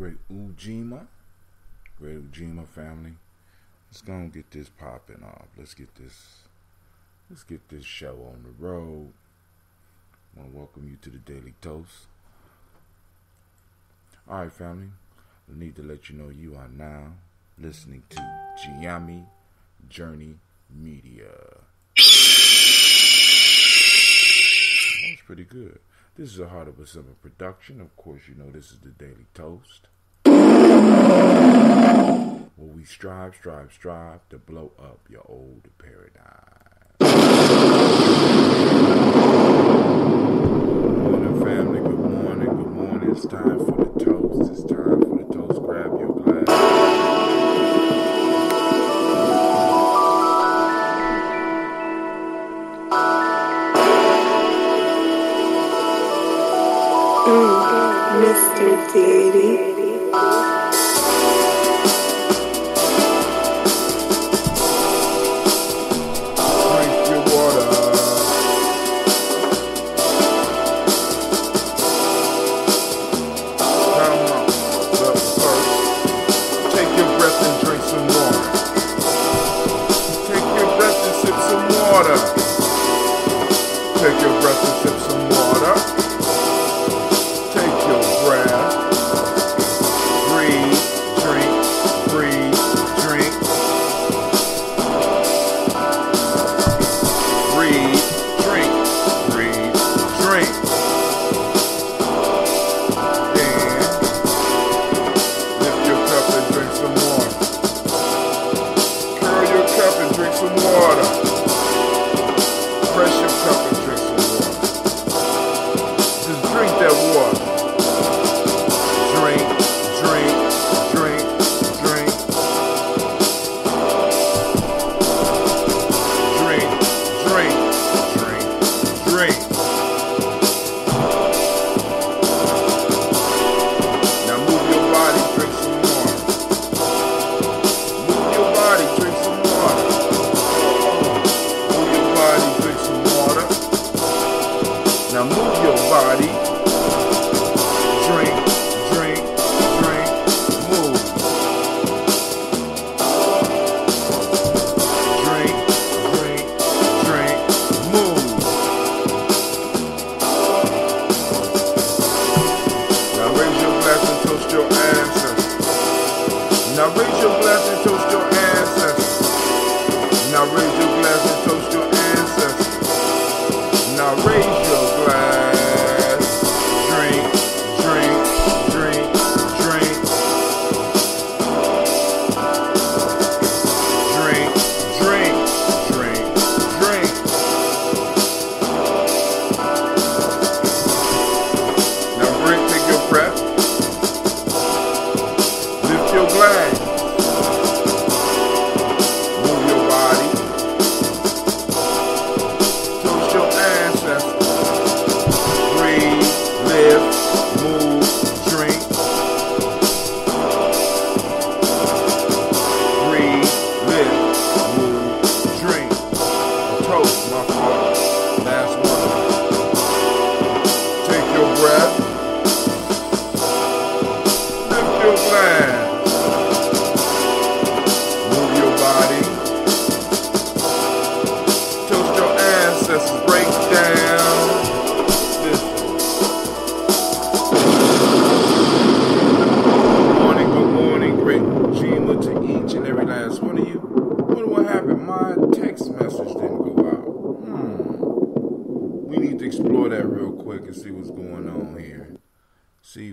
great Ujima, family. Let's go and get this popping off. Let's get this show on the road. I want to welcome you to the Daily Toast. Alright, family. I need to let you know you are now listening to Gye-Nyame Journey Media. That was pretty good. This is a Heart of a Simple production. Of course, you know this is the Daily Toast, where we strive to blow up your old paradigm. Good morning, family. Good morning. It's time for the toast. Grab your glass. Mr. Diddy. Drink your water. Come on, but first, take your breath and drink some water. Take your breath and sip some water. Take your breath and sip some water.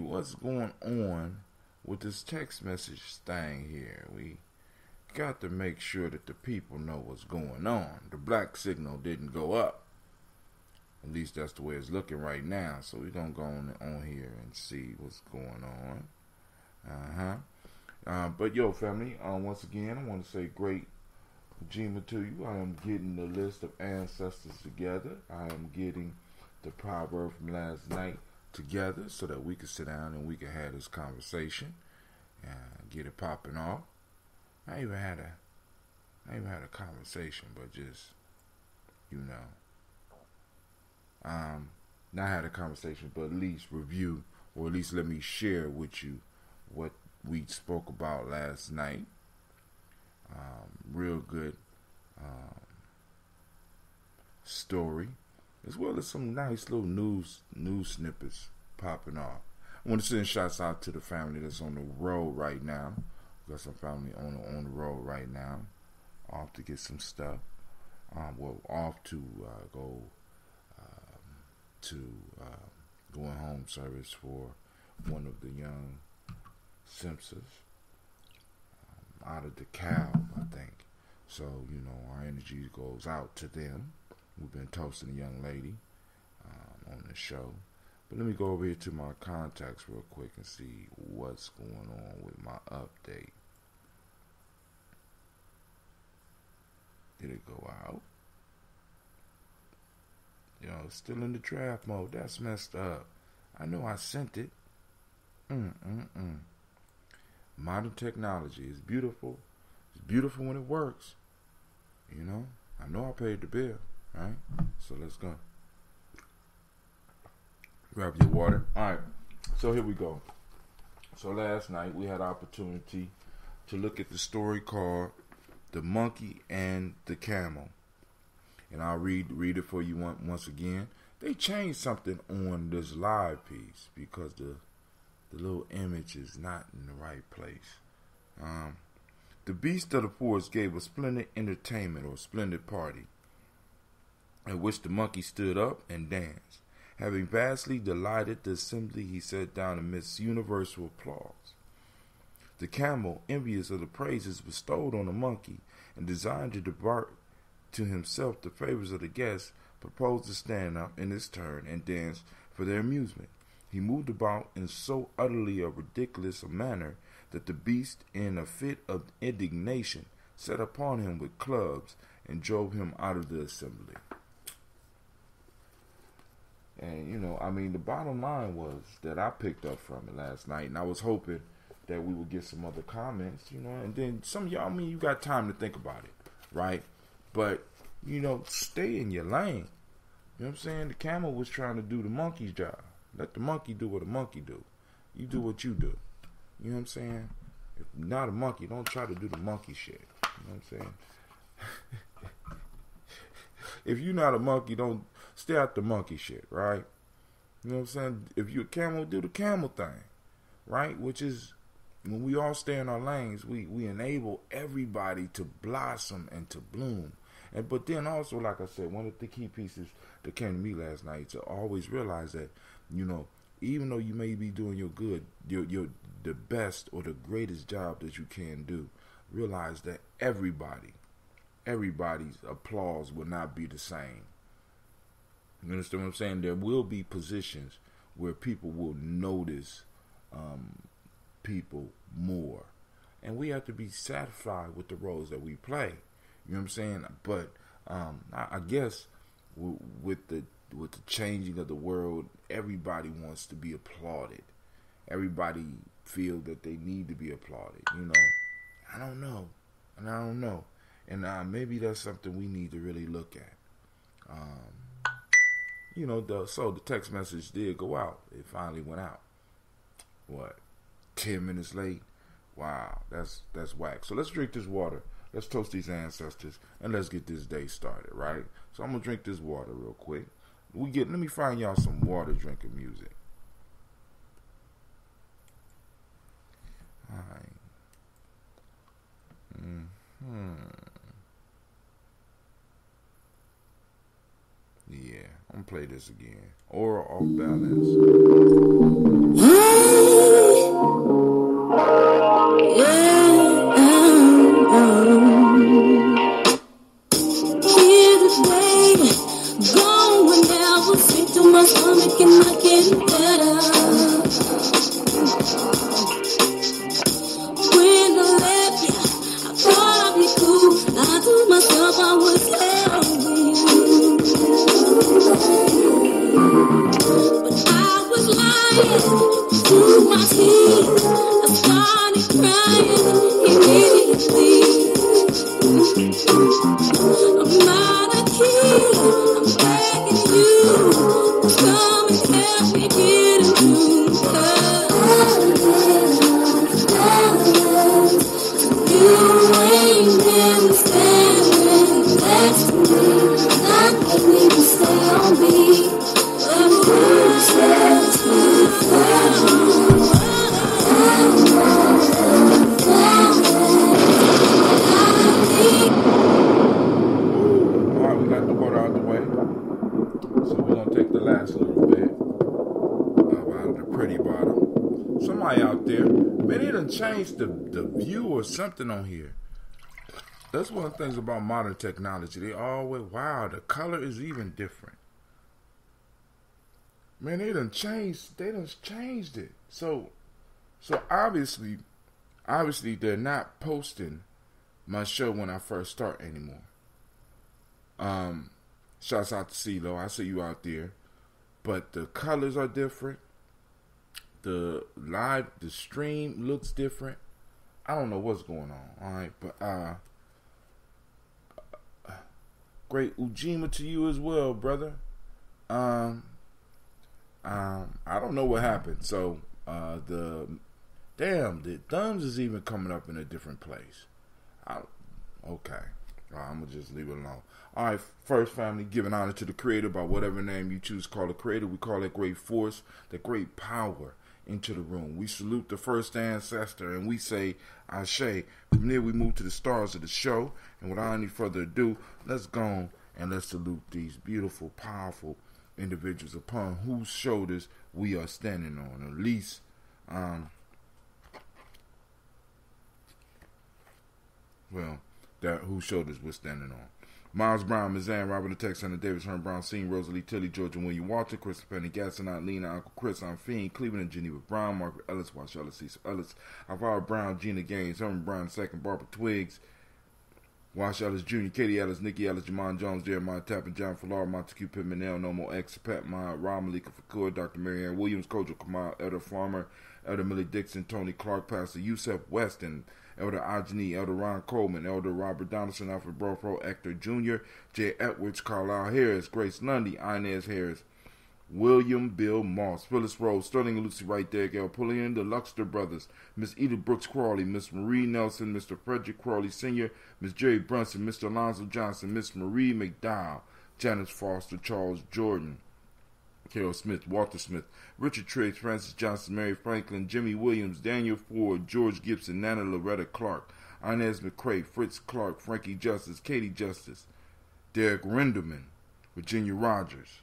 What's going on with this text message thing here? We got to make sure that the people know what's going on. The black signal didn't go up. At least that's the way it's looking right now. So we're going to go on here and see what's going on. But yo, family, once again, I want to say great Ujima to you. I am getting the list of ancestors together. I am getting the proverb from last night together so that we can sit down and we can have this conversation and get it popping off. I even had a conversation, but just, not had a conversation, but at least review, or at least let me share with you what we spoke about last night. Real good story, as well as some nice little news snippets popping off. I want to send shouts out to the family that's on the road right now. We got some family on the road right now, off to get some stuff. Off to go to going home service for one of the young Simpsons out of DeKalb, I think. So, our energy goes out to them. We've been toasting a young lady on the show. But let me go over here to my contacts real quick and see what's going on with my update. Did it go out? It's still in the draft mode. That's messed up. I know I sent it. Modern technology is beautiful. It's beautiful when it works. I know I paid the bill, right? So let's go. Grab your water. All right. So here we go. So last night we had opportunity to look at the story called "The Monkey and the Camel," and I'll read it for you once again. They changed something on this live piece because the little image is not in the right place. The Beast of the Forest gave a splendid entertainment or splendid party at which the monkey stood up and danced. Having vastly delighted the assembly, he sat down amidst universal applause. The camel, envious of the praises bestowed on the monkey and designed to depart to himself the favors of the guests, proposed to stand up in his turn and dance for their amusement. He moved about in so utterly a ridiculous a manner that the beast, in a fit of indignation, set upon him with clubs and drove him out of the assembly. And, the bottom line was that I picked up from it last night, and I was hoping that we would get some other comments, and then some of y'all, you got time to think about it, right? But, stay in your lane. You know what I'm saying? The camel was trying to do the monkey's job. Let the monkey do what a monkey do. You do what you do. You know what I'm saying? If you're not a monkey, don't try to do the monkey shit. You know what I'm saying? If you're not a monkey, don't stay out the monkey shit, right? You know what I'm saying? If you're a camel, do the camel thing, right? Which is, when we all stay in our lanes, we enable everybody to blossom and to bloom. But then also, like I said, one of the key pieces that came to me last night, to always realize that, even though you may be doing the best or the greatest job that you can do, realize that everybody's applause will not be the same. You understand what I'm saying? There will be positions where people will notice people more, and we have to be satisfied with the roles that we play. You know what I'm saying? But I guess with the changing of the world, everybody wants to be applauded. Everybody feel that they need to be applauded. I don't know. And maybe that's something we need to really look at. So the text message did go out. It finally went out. 10 minutes late? Wow, that's whack. So let's drink this water. Let's toast these ancestors and let's get this day started, right? So I'm gonna drink this water real quick. Let me find y'all some water drinking music. All right. Yeah, I'm gonna play this again. Aura off balance. Here today, going down straight to my stomach and not getting better. When I left you, I thought I'd be cool. I told myself I was helping you, but I was lying through my teeth. I started crying immediately. I'm not a kid, I'm begging you to come and help me get into love. somebody out there, man, they done changed the view or something on here. That's one of the things about modern technology. They always, wow, the color is even different. Man, they done changed it. So obviously they're not posting my show when I first start anymore. Shouts out to CeeLo. I see you out there. But the colors are different. The stream looks different. I don't know what's going on. All right, but great Ujima to you as well, brother. I don't know what happened. So the thumbs is even coming up in a different place. Okay. I'm going to just leave it alone. All right, first family, giving honor to the Creator by whatever name you choose to call the Creator. We call that great force, that great power into the room. We salute the first ancestor and we say, Ashe. From there, we move to the stars of the show. And without any further ado, let's go on and let's salute these beautiful, powerful individuals upon whose shoulders we are standing on. At least, whose shoulders we're standing on. Miles Brown, Mizan, Robert the Texan, Davis, Herm Brown, Seen, Rosalie, Tilly, Georgia, William Walton, Chris Penny, Gastonite, Lena, Uncle Chris, I'm Fiend, Cleveland and Geneva Brown, Margaret Ellis, Wash Ellis, Cecil Ellis, Alvaro Brown, Gina Gaines, Herman Brown II, Barbara Twiggs, Wash Ellis Jr., Katie Ellis, Nikki Ellis, Jamon Jones, Jeremiah Tappan, John Falar, Montague Pittman, Nomo X, Pat Meyer, Rob Malika Fakur, Dr. Marianne Williams, Kojo Kamal, Elder Farmer, Elder Millie Dixon, Tony Clark, Pastor Yusef Weston, Elder Ajani, Elder Ron Coleman, Elder Robert Donaldson, Alfred Brofro, Hector Jr., J. Edwards, Carlisle Harris, Grace Lundy, Inez Harris, William Bill Moss, Phyllis Rose, Sterling and Lucy Wright, Derek L. Pullian, the Luxter Brothers, Miss Edith Brooks Crawley, Miss Marie Nelson, Mr. Frederick Crawley Sr., Miss Jerry Brunson, Mr. Alonzo Johnson, Miss Marie McDowell, Janice Foster, Charles Jordan, Carol Smith, Walter Smith, Richard Triggs, Francis Johnson, Mary Franklin, Jimmy Williams, Daniel Ford, George Gibson, Nana Loretta Clark, Inez McCrae, Fritz Clark, Frankie Justice, Katie Justice, Derek Renderman, Virginia Rogers,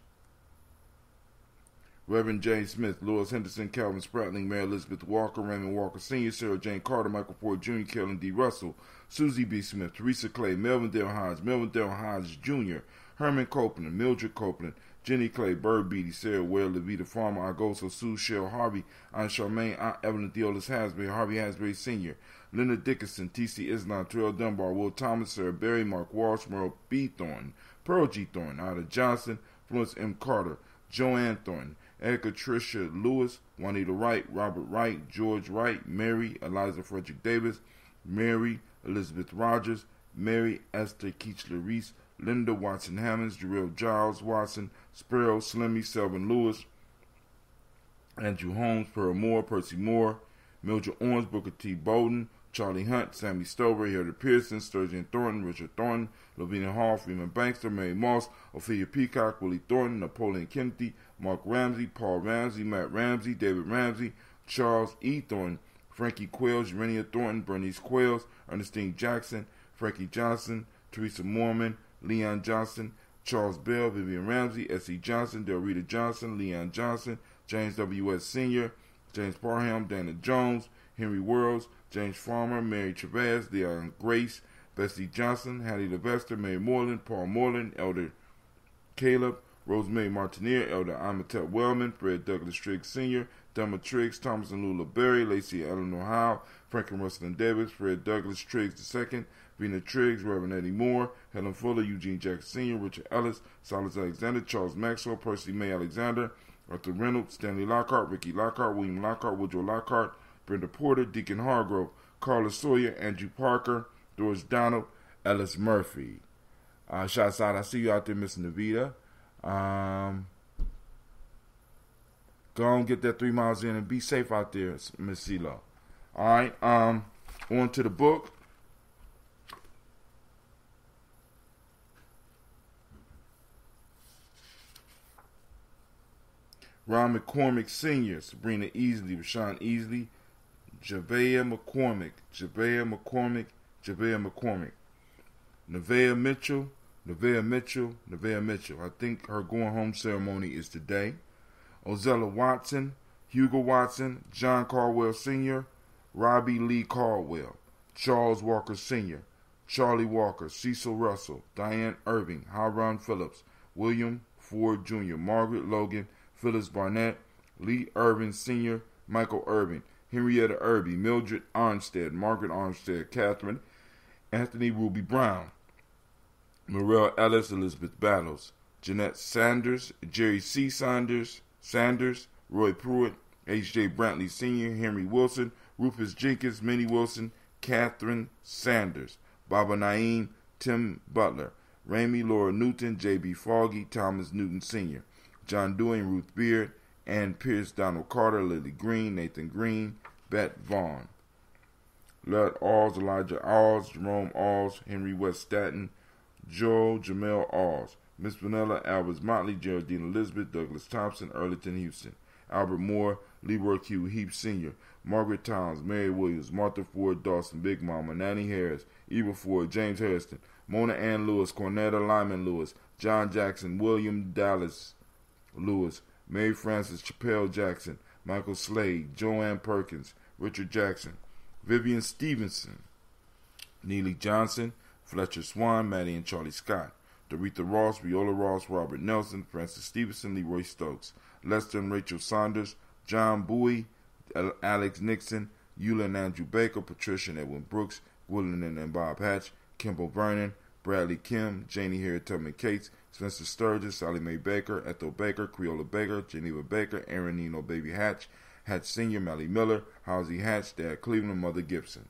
Reverend James Smith, Louis Henderson, Calvin Spratling, Mary Elizabeth Walker, Raymond Walker Sr., Sarah Jane Carter, Michael Ford Jr., Kellen D. Russell, Susie B. Smith, Teresa Clay, Melvin Dale Hines Jr., Herman Copeland, Mildred Copeland, Jenny Clay, Bird Beatty, Sarah Ware, Levita Farmer, Agoso, Sue, Shell Harvey, Aunt Charmaine, Aunt Evelyn Theolis Hasbury, Harvey Hasbury Sr., Linda Dickinson, T.C. Islam, Terrell Dunbar, Will Thomas, Sarah Berry, Mark Walsh, Merle B. Thornton, Pearl G. Thornton, Ida Johnson, Florence M. Carter, Joanne Thornton, Erica Tricia Lewis, Juanita Wright, Robert Wright, George Wright, Mary Eliza Frederick Davis, Mary Elizabeth Rogers, Mary Esther Keechler Reese, Linda Watson Hammonds, Jarrell Giles Watson, Sparrow, Slimmy, Selvin Lewis, Andrew Holmes, Pearl Moore, Percy Moore, Mildred Owens, Booker T. Bowden, Charlie Hunt, Sammy Stover, Hilda Pearson, Sturgeon Thornton, Richard Thornton, Lavina Hall, Freeman Bankster, Mary Moss, Ophelia Peacock, Willie Thornton, Napoleon Kempty, Mark Ramsey, Paul Ramsey, Matt Ramsey, David Ramsey, Charles E. Thornton, Frankie Quails, Urania Thornton, Bernice Quails, Ernestine Jackson, Frankie Johnson, Teresa Mormon, Leon Johnson, Charles Bell, Vivian Ramsey, S.E. Johnson, Delrita Johnson, Leon Johnson, James W.S. Sr., James Parham, Dana Jones, Henry Worlds, James Farmer, Mary Chavez, Leon Grace, Bessie Johnson, Hattie Levester, Mary Moreland, Paul Moreland, Elder Caleb, Rosemary Martineer, Elder Amatep Wellman, Fred Douglas Triggs Sr., Delma Triggs, Thomas and Lula Berry, Lacey Eleanor Howe, Franklin Russell Davis, Fred Douglas Triggs II, Vina Triggs, Reverend Eddie Moore, Helen Fuller, Eugene Jackson Sr., Richard Ellis, Silas Alexander, Charles Maxwell, Percy May Alexander, Arthur Reynolds, Stanley Lockhart, Ricky Lockhart, William Lockhart, Woodrow Lockhart, Brenda Porter, Deacon Hargrove, Carla Sawyer, Andrew Parker, Doris Donald, Ellis Murphy. Shots out. I see you out there, Miss Navita. Go on, get that 3 miles in and be safe out there, Miss CeeLo. All right. On to the book. Ron McCormick Sr., Sabrina Easley, Rashawn Easley, Javea McCormick, Nevaeh Mitchell. I think her going home ceremony is today. Ozella Watson, Hugo Watson, John Caldwell Sr., Robbie Lee Caldwell, Charles Walker Sr., Charlie Walker, Cecil Russell, Diane Irving, Hiram Phillips, William Ford Jr., Margaret Logan, Phyllis Barnett, Lee Irvin Sr., Michael Irvin, Henrietta Irby, Mildred Armstead, Margaret Armstead, Catherine, Anthony Ruby Brown, Morel Ellis, Elizabeth Battles, Jeanette Sanders, Jerry C. Sanders, Roy Pruitt, H.J. Brantley Sr., Henry Wilson, Rufus Jenkins, Minnie Wilson, Catherine Sanders, Baba Naeem, Tim Butler, Ramey Laura Newton, J.B. Foggy, Thomas Newton Sr., John Dewey, Ruth Beard, Ann Pierce, Donald Carter, Lily Green, Nathan Green, Bette Vaughn, Lud Alls, Elijah Alls, Jerome Alls, Henry West Statton, Joel Jamel Alls, Miss Vanilla, Albert Motley, Geraldine Elizabeth, Douglas Thompson, Earlington Houston, Albert Moore, Leroy Q. Heap Sr., Margaret Towns, Mary Williams, Martha Ford Dawson, Big Mama, Nanny Harris, Eva Ford, James Harrison, Mona Ann Lewis, Cornetta Lyman Lewis, John Jackson, William Dallas Lewis, Mary Frances Chappelle Jackson, Michael Slade, Joanne Perkins, Richard Jackson, Vivian Stevenson, Neely Johnson, Fletcher Swan, Maddie and Charlie Scott, Doretha Ross, Viola Ross, Robert Nelson, Francis Stevenson, Leroy Stokes, Lester and Rachel Saunders, John Bowie, Alex Nixon, Eula and Andrew Baker, Patricia and Edwin Brooks, Woodland and Bob Hatch, Kimball Vernon, Bradley Kim, Janie Harriet Tubman Cates, Spencer Sturgis, Sally Mae Baker, Ethel Baker, Creola Baker, Geneva Baker, Aaron Nino Baby Hatch, Hatch Sr., Mally Miller, Halsey Hatch, Dad Cleveland, Mother Gibson,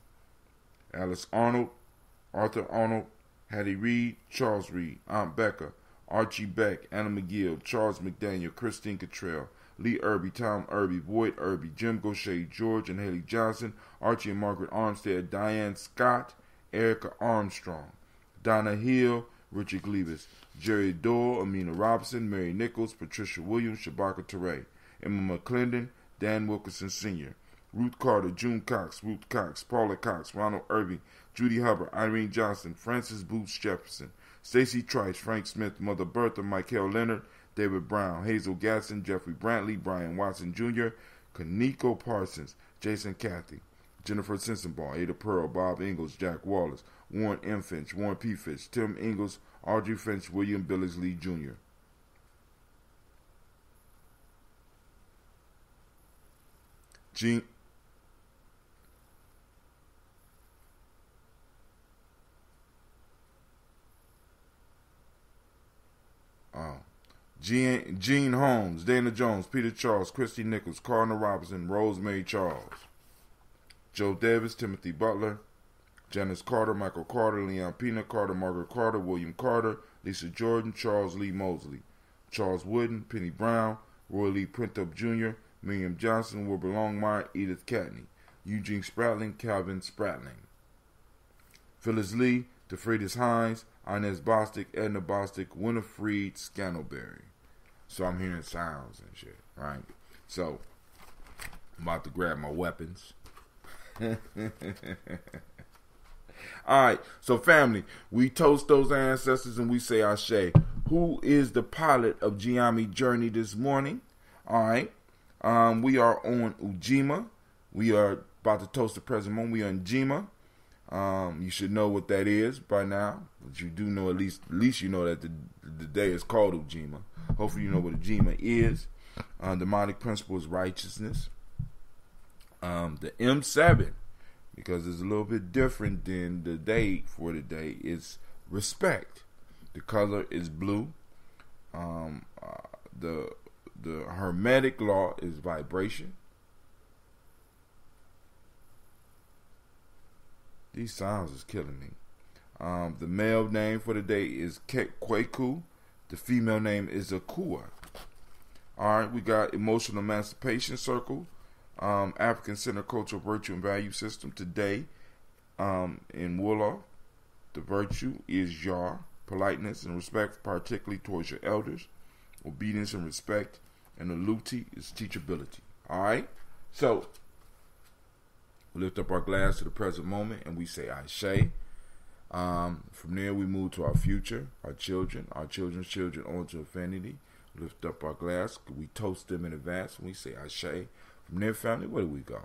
Alice Arnold, Arthur Arnold, Hattie Reed, Charles Reed, Aunt Becca, Archie Beck, Anna McGill, Charles McDaniel, Christine Cottrell, Lee Irby, Tom Irby, Boyd Irby, Jim Gaucher, George and Haley Johnson, Archie and Margaret Armstead, Diane Scott, Erica Armstrong, Donna Hill, Richard Gleavis, Jerry Doyle, Amina Robinson, Mary Nichols, Patricia Williams, Shabaka Teray, Emma McClendon, Dan Wilkinson Sr., Ruth Carter, June Cox, Ruth Cox, Paula Cox, Ronald Irving, Judy Hubbard, Irene Johnson, Francis Booth Jefferson, Stacy Trice, Frank Smith, Mother Bertha, Michael Leonard, David Brown, Hazel Gasson, Jeffrey Brantley, Brian Watson Jr., Kaneko Parsons, Jason Cathy, Jennifer Sensenbaugh, Ada Pearl, Bob Ingalls, Jack Wallace, Warren M. Finch, Warren P. Finch, Tim Ingalls, Audrey Finch, William Billingsley Jr. Gene Holmes, Dana Jones, Peter Charles, Christy Nichols, Cardinal Robinson, Rosemary Charles, Joe Davis, Timothy Butler, Janice Carter, Michael Carter, Leon Pena Carter, Margaret Carter, William Carter, Lisa Jordan, Charles Lee Mosley, Charles Wooden, Penny Brown, Roy Lee Printup Jr., Miriam Johnson, Wilbur Longmire, Edith Catney, Eugene Spratling, Calvin Spratling, Phyllis Lee, DeFreitas Hines, Inez Bostic, Edna Bostic, Winifred Scantleberry. So I'm hearing sounds and shit, right? So I'm about to grab my weapons. Alright, so family, we toast those ancestors and we say Ashe. Who is the pilot of Gye-Nyame Journey this morning? Alright, we are on Ujima. We are about to toast the present moment. We are in Ujima. You should know what that is by now. But you do know at least you know that the day is called Ujima. Hopefully you know what Ujima is. Demonic principle is righteousness. The M7, because it's a little bit different than the day for the day, is respect. The color is blue. The hermetic law is vibration. These sounds is killing me. The male name for the day is Kweku. The female name is Akua. Alright, we got emotional emancipation circle. African Center Cultural Virtue and Value System. Today, in Wolof, the virtue is Yar, politeness and respect, particularly towards your elders, obedience and respect, and the Luti is teachability. Alright? So, we lift up our glass to the present moment and we say Ashe. From there we move to our future, our children's children, on to infinity. Lift up our glass, we toast them in advance and we say Ashe. From there, family, where do we go?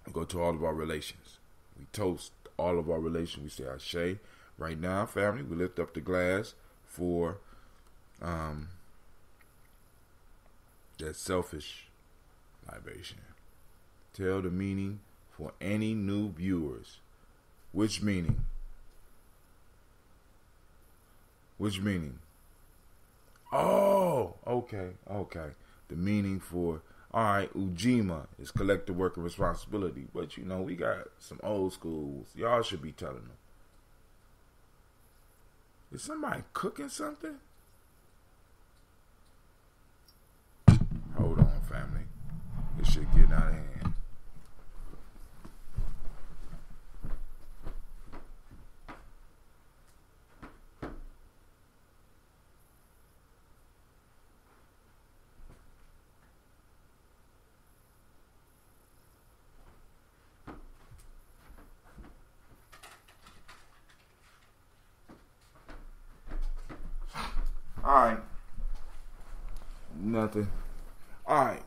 We go to all of our relations. We toast all of our relations. We say Ashe. Right now, family, we lift up the glass for that selfish libation. Tell the meaning for any new viewers. Which meaning? Which meaning? Oh, okay. The meaning for, all right, Ujima is collective work and responsibility. But, you know, we got some old schools. Y'all should be telling them. Is somebody cooking something? Hold on, family. This shit getting out of hand. Alright. Nothing. Alright.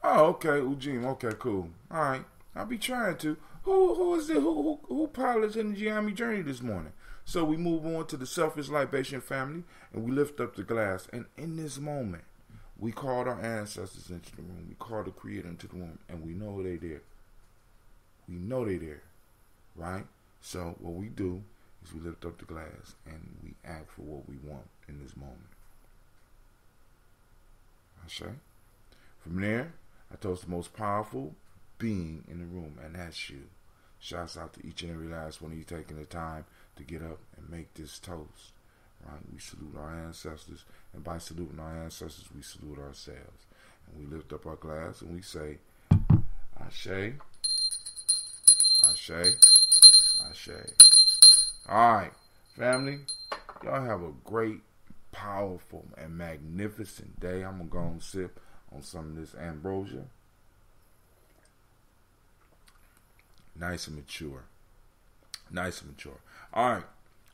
Oh, okay, Ujima. Okay, cool. Alright. I'll be trying to. Who is it? Who pilots in the Gye-Nyame journey this morning? So we move on to the selfish libation family, and we lift up the glass. And in this moment, we called our ancestors into the room. We called the Creator into the room, and we know they there. We know they there, right? So what we do is we lift up the glass and we ask for what we want in this moment. Ashe. From there, I toast the most powerful being in the room, and that's you. Shouts out to each and every last one of you taking the time to get up and make this toast. Right? We salute our ancestors, and by saluting our ancestors, we salute ourselves. And we lift up our glass and we say, Ashe, Ashe, Ashe. Alright, family, y'all have a great, powerful, and magnificent day. I'm going to go and sip on some of this ambrosia. Nice and mature. Nice and mature. Alright,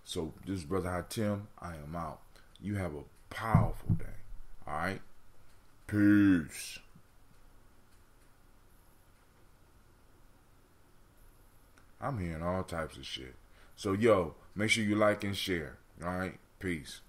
so this is Brother Hatim. I am out. You have a powerful day. Alright? Peace. I'm hearing all types of shit. So, yo, make sure you like and share. All right? Peace.